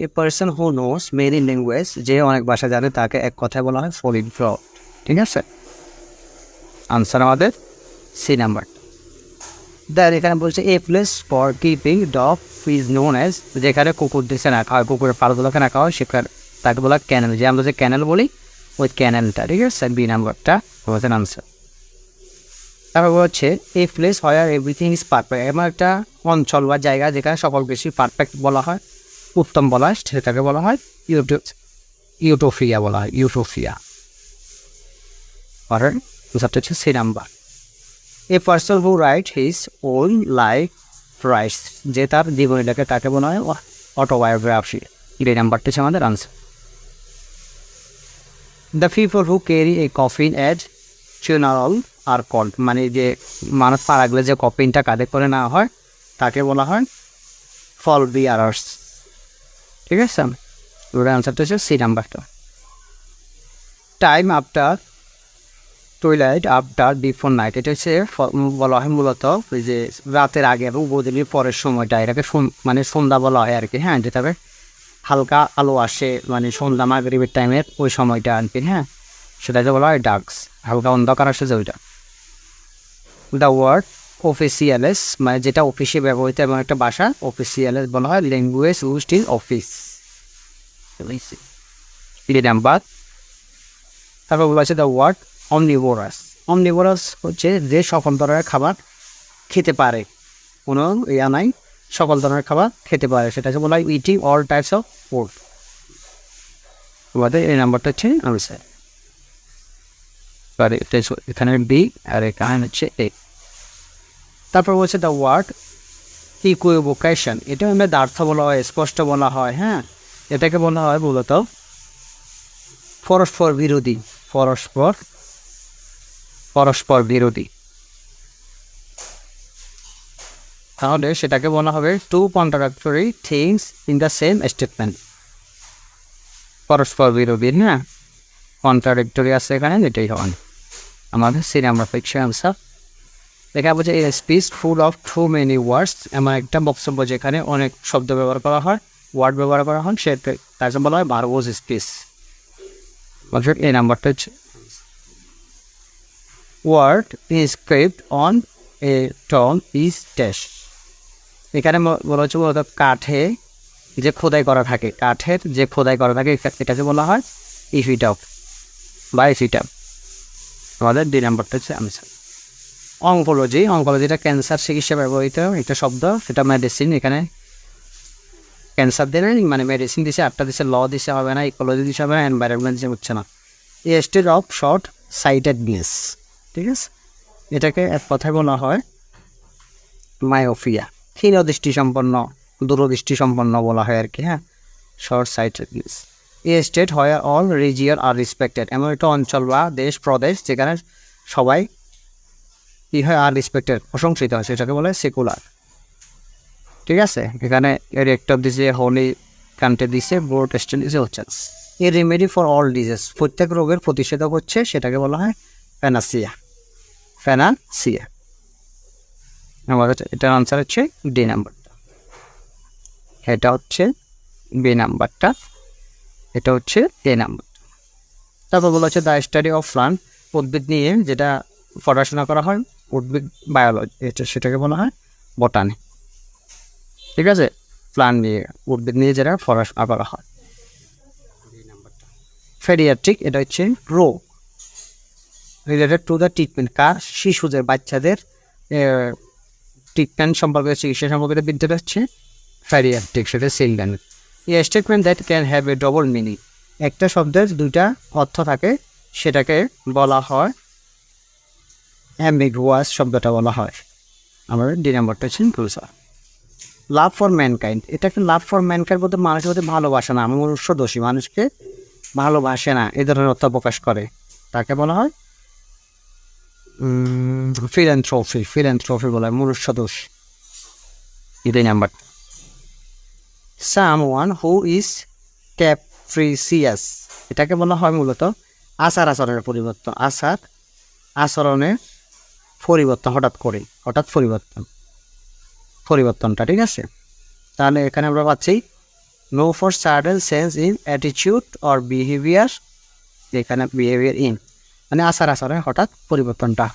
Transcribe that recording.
A person who knows many language, যে অনেক ভাষা জানে তাকে এক কথায় বলা হয় পলিগ্লট। ঠিক আছে, আনসার আমাদের সি নাম্বার। দেন এখানে বলছে a place for keeping dog is known as, যেখানে কুকুর দিচ্ছে রাখা হয়, কুকুরের পালগুলোকে রাখা হয় সেখানে তাকে বলা ক্যানেল, যে আমরা যে ক্যানেল বলি ওই ক্যানেলটা। ঠিক আছে, বি নাম্বারটা হচ্ছে আনসার। তারপর হচ্ছে a place where everything is perfect, এমন একটা অঞ্চল বা জায়গা যেখানে সকল কিছু পারফেক্ট বলা হয়, উত্তম বলা হয়, সেটাকে বলা হয় ইউটোপিয়া বলা হয়, ইউটোপিয়া। আর হচ্ছে C number. A person who write his own life writes, যে তার জীবনীটাকে তাকে বলা হয় অটোবায়োগ্রাফি। এই নাম্বারটা হচ্ছে আমাদের answer. The people who carry a coffin at funeral are called, মানে যে মানুষ মারা গেলে যে কফিনটা কাঁধে করে নেওয়া হয় তাকে বলা হয় ফল বিয়ারার্স। ঠিক আছে, ওটার আনসারটা হচ্ছে সি নাম্বারটা। Time after twilight after before night, এটা হচ্ছে বলা হয় মূলত ওই যে রাতের আগে এবং বদলির পরের সময়টা, এটাকে মানে সন্ধ্যা বলা হয় আর কি। হ্যাঁ, যেটাকে হালকা আলো আসে, মানে সন্ধ্যা মাগরিবের টাইমের ওই সময়টা আর কি। হ্যাঁ, সেটাকে বলা হয় ডার্কস, হালকা অন্ধকার আসে যে ওইটা। দ্য ওয়ার্ড অফিসিয়ালেস, মানে যেটা অফিসে ব্যবহৃত এমন একটা ভাষা, অফিসিয়ালেস বলা হয় language used in office. Number. তারপর বলা আছে দ্য ওয়ার্ড অমনিভোরাস। অমনিভোরাস হচ্ছে যে সকল ধরনের খাবার খেতে পারে, কোনো ইয়া নাই, সকল ধরনের খাবার খেতে পারে, সেটা হচ্ছে বলা হয় eating all types of food. আমাদের এই নাম্বারটা হচ্ছে আনসার। এখানে বি আর এখানে হচ্ছে এ। তারপর বলছে দ্য ওয়ার্ড ইকুইভোকেশন, এটা আমরা দ্বার্থ বলা হয়, স্পষ্ট বলা হয়। হ্যাঁ, এটাকে বলা হয় মূলত পরস্পর বিরোধী, পরস্পর বিরোধী। তাহলে সেটাকে বলা হবে two contradictory things in the same statement. পরস্পর বিরোধী, হ্যাঁ, কন্ট্রাডিক্টরি আছে এখানে, এটাই হবে আমাদের সি নাম্বার পিকচার আনসার। দেখা বলছে a speech full of too many words, এমন একটা বক্তব্য যেখানে অনেক শব্দ ব্যবহার করা হয়, ওয়ার্ড ব্যবহার করা হয়, সে তার জন্য বলা হয় ভার্বোজ স্পিচ। এই নাম্বারটা হচ্ছে word inscript on a ton is test, এখানে বলা হচ্ছে বলতো কাঠে যে খোদাই করা থাকে, কাঠের যে খোদাই করা থাকে এটাকে বলা হয় ইফিটাপ বা ইফিটাপ। আমাদের দুই নাম্বারটা হচ্ছে আনসার। অঙ্কোলজি, অঙ্কোলজিটা ক্যান্সার চিকিৎসা ব্যবহৃত একটা শব্দ, সেটা মেডিসিন। এখানে ক্যান্সার দিয়ে মানে মেডিসিন দিছে, আটটা দিছে, ল দিছে হবে না, ইকোলজি দিছে হবে না, এনভায়রনমেন্ট দিছে হচ্ছে না। A stage of short sightedness, ঠিক আছে, এটাকে এক কথায় বলা হয় মায়োপিয়া, ক্ষীণ দৃষ্টি সম্পন্ন, দূরদৃষ্টি সম্পন্ন বলা হয় আর কি। হ্যাঁ, শর্ট সাইটেডনেস। এ স্টেট হয় অল রিজিয়ন আর রেসপেক্টেড, এমন একটা অঞ্চল বা দেশ প্রদেশ যেখানে সবাই কী হয় আর রেসপেক্টেড, প্রশংসিত হয়, সেটাকে বলে সেকুলার। ঠিক আছে, এখানে রেক্টর দিছে, হোলি কান্ট্রি দিছে, বোর্ড স্টেট দিছে হচ্ছে। এ রেমেডি ফর অল ডিজিজ, প্রত্যেক রোগের প্রতিষেধক হচ্ছে, সেটাকে বলা হয় প্যানাসিয়া, প্যানাসিয়া। আমাদের এটার আনসার হচ্ছে ডি নাম্বারটা, এটা হচ্ছে বি নাম্বারটা, এটা হচ্ছে এ নাম্বার। তারপর বলা হচ্ছে দ্য স্টাডি অফ প্লান্ট, উদ্ভিদ নিয়ে যেটা পড়াশোনা করা হয়, উদ্ভিদ বায়োলজি, এটা সেটাকে বলা হয় বটানি। ঠিক আছে, প্লান্ট নিয়ে, উদ্ভিদ নিয়ে যেটা পড়াশোনা করা হয়। পেডিয়াট্রিক, এটা হচ্ছে রোগ রিলেটেড টু দ্য ট্রিটমেন্ট, কার শিশুদের, বাচ্চাদের ট্রিটমেন্ট সম্পর্কে, চিকিৎসা সম্পর্কে বিদ্যাটা হচ্ছে পেডিয়াট্রিক, সেটা চিলড্রেন। এই statement that can have a double meaning, একটা শব্দের দুইটা অর্থ থাকে, সেটাকে বলা হয় অ্যাম্বিগুয়াস, শব্দটা বলা হয়। আমাদের ডি নাম্বারটা হচ্ছে ক্রুসার। লাভ ফর ম্যানকাইন্ড, এটাকে লাভ ফর ম্যানকাইন্ড বলতে মানুষের মধ্যে ভালোবাসা না, মনুষ্য দোষী, মানুষকে ভালোবাসে না, এ ধরনের অর্থ প্রকাশ করে, তাকে বলা হয় ফিল্যান্থ্রপি, ফিল্যান্থ্রপি বলা হয় মনুষ্য দোষ। এটাই নাম্বার। সামওয়ান হু ইজ ক্যাপ্রিসিয়াস, এটাকে বলা হয় মূলত আচার আচরণের পরিবর্তন, আচার আচরণের পরিবর্তন, হঠাৎ পরিবর্তনটা। ঠিক আছে, তাহলে এখানে আমরা পাচ্ছি no for sudden change in attitude or behaviour, এখানে বিহেভিয়ার ইন মানে আচার আচরণে হঠাৎ পরিবর্তনটা।